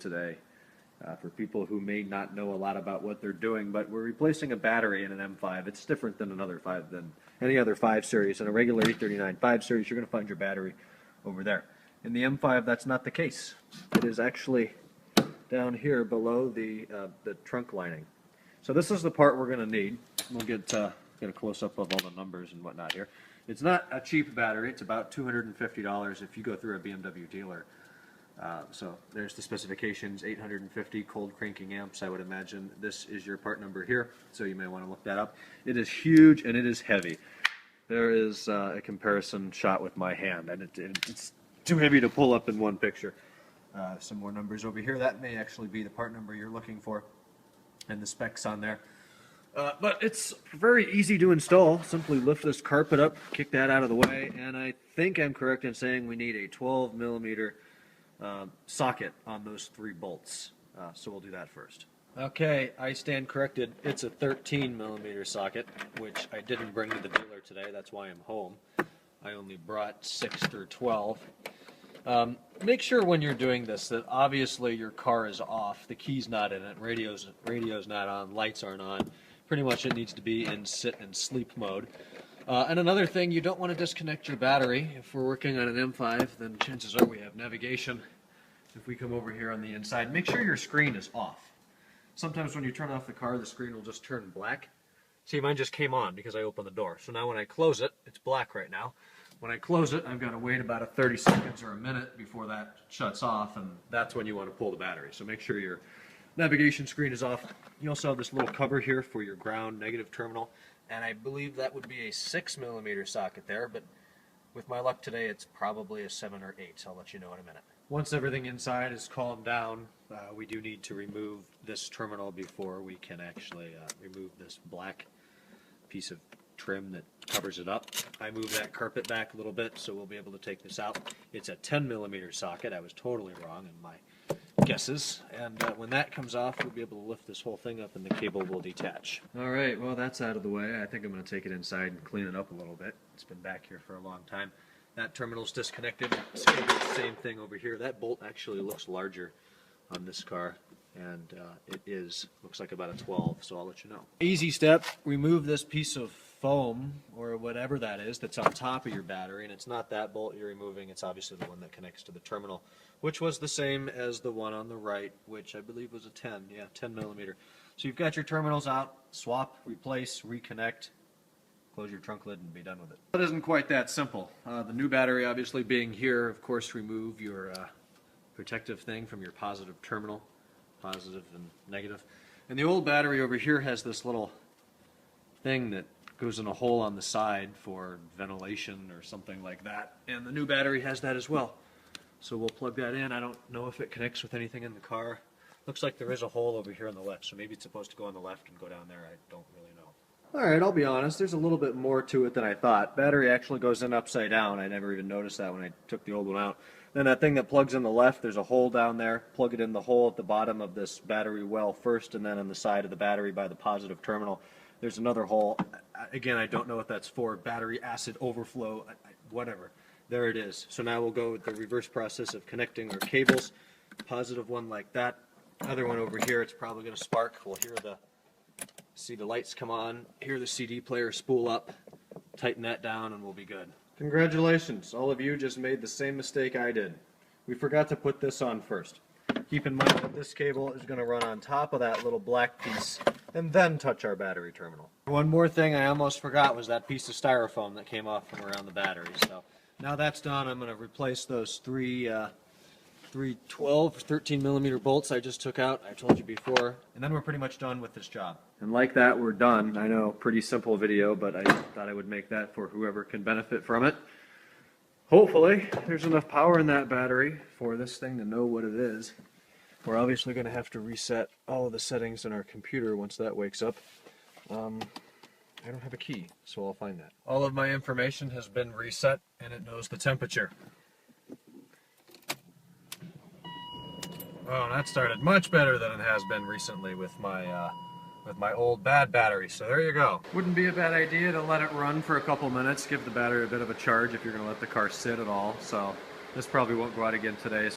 today for people who may not know a lot about what they're doing, but we're replacing a battery in an M5. It's different than any other 5 Series. In a regular E39 5 Series, you're going to find your battery over there. In the M5, that's not the case. It is actually down here below the trunk lining. So this is the part we're going to need. We'll get a close-up of all the numbers and whatnot here. It's not a cheap battery. It's about $250 if you go through a BMW dealer. So there's the specifications, 850 cold cranking amps. I would imagine this is your part number here, so you may want to look that up. It is huge and it is heavy. There is a comparison shot with my hand, and it's too heavy to pull up in one picture. Some more numbers over here. That may actually be the part number you're looking for, and the specs on there. But it's very easy to install. Simply lift this carpet up, kick that out of the way, and I think I'm correct in saying we need a 12 millimeter socket on those 3 bolts. So we'll do that first. Okay, I stand corrected. It's a 13 millimeter socket, which I didn't bring to the dealer today. That's why I'm home. I only brought 6 through 12. Make sure when you're doing this that obviously your car is off, the key's not in it, radio's not on, lights aren't on. Pretty much it needs to be in sit and sleep mode. And another thing, you don't want to disconnect your battery. If we're working on an M5, then chances are we have navigation. If we come over here on the inside, make sure your screen is off. Sometimes when you turn off the car, the screen will just turn black. See, mine just came on because I opened the door. So now when I close it, it's black right now. When I close it, I've got to wait about 30 seconds or a minute before that shuts off, and that's when you want to pull the battery. So make sure your navigation screen is off. You also have this little cover here for your ground negative terminal, and I believe that would be a 6 millimeter socket there, but with my luck today, it's probably a 7 or 8. I'll let you know in a minute. Once everything inside is calmed down, we do need to remove this terminal before we can actually remove this black piece of trim that covers it up. I moved that carpet back a little bit, so we'll be able to take this out. It's a 10 millimeter socket. I was totally wrong in my guesses, and when that comes off, we'll be able to lift this whole thing up and the cable will detach. Alright, well that's out of the way. I think I'm going to take it inside and clean it up a little bit. It's been back here for a long time. That terminal's disconnected. It's going to be the same thing over here. That bolt actually looks larger on this car, and looks like about a 12, so I'll let you know. Easy step, remove this piece of foam or whatever that is that's on top of your battery, and it's not that bolt you're removing, it's obviously the one that connects to the terminal, which was the same as the one on the right, which I believe was a 10 millimeter. So you've got your terminals out, swap, replace, reconnect, close your trunk lid and be done with it. It isn't quite that simple. The new battery obviously being here, of course remove your protective thing from your positive terminal, positive and negative. And the old battery over here has this little thing that goes in a hole on the side for ventilation or something like that. And the new battery has that as well. So we'll plug that in. I don't know if it connects with anything in the car. Looks like there is a hole over here on the left, so maybe it's supposed to go on the left and go down there. I don't really know. Alright, I'll be honest, there's a little bit more to it than I thought. Battery actually goes in upside down. I never even noticed that when I took the old one out. Then that thing that plugs in the left, there's a hole down there. Plug it in the hole at the bottom of this battery well first, and then on the side of the battery by the positive terminal, there's another hole. Again, I don't know what that's for. Battery acid overflow, whatever. There it is. So now we'll go with the reverse process of connecting our cables. Positive one like that. Other one over here, it's probably going to spark. We'll see the lights come on, hear the CD player spool up, tighten that down, and we'll be good. Congratulations, all of you just made the same mistake I did. We forgot to put this on first. Keep in mind that this cable is going to run on top of that little black piece and then touch our battery terminal. One more thing I almost forgot was that piece of styrofoam that came off from around the battery. So now that's done, I'm going to replace those three 13 millimeter bolts I just took out, I told you before, and then we're pretty much done with this job. And like that, we're done. I know, pretty simple video, but I thought I would make that for whoever can benefit from it. Hopefully, there's enough power in that battery for this thing to know what it is. We're obviously going to have to reset all of the settings in our computer once that wakes up. I don't have a key, so I'll find that. All of my information has been reset, and it knows the temperature. Oh, that started much better than it has been recently with my old bad battery. So there you go. Wouldn't be a bad idea to let it run for a couple minutes, give the battery a bit of a charge if you're going to let the car sit at all. So this probably won't go out again today.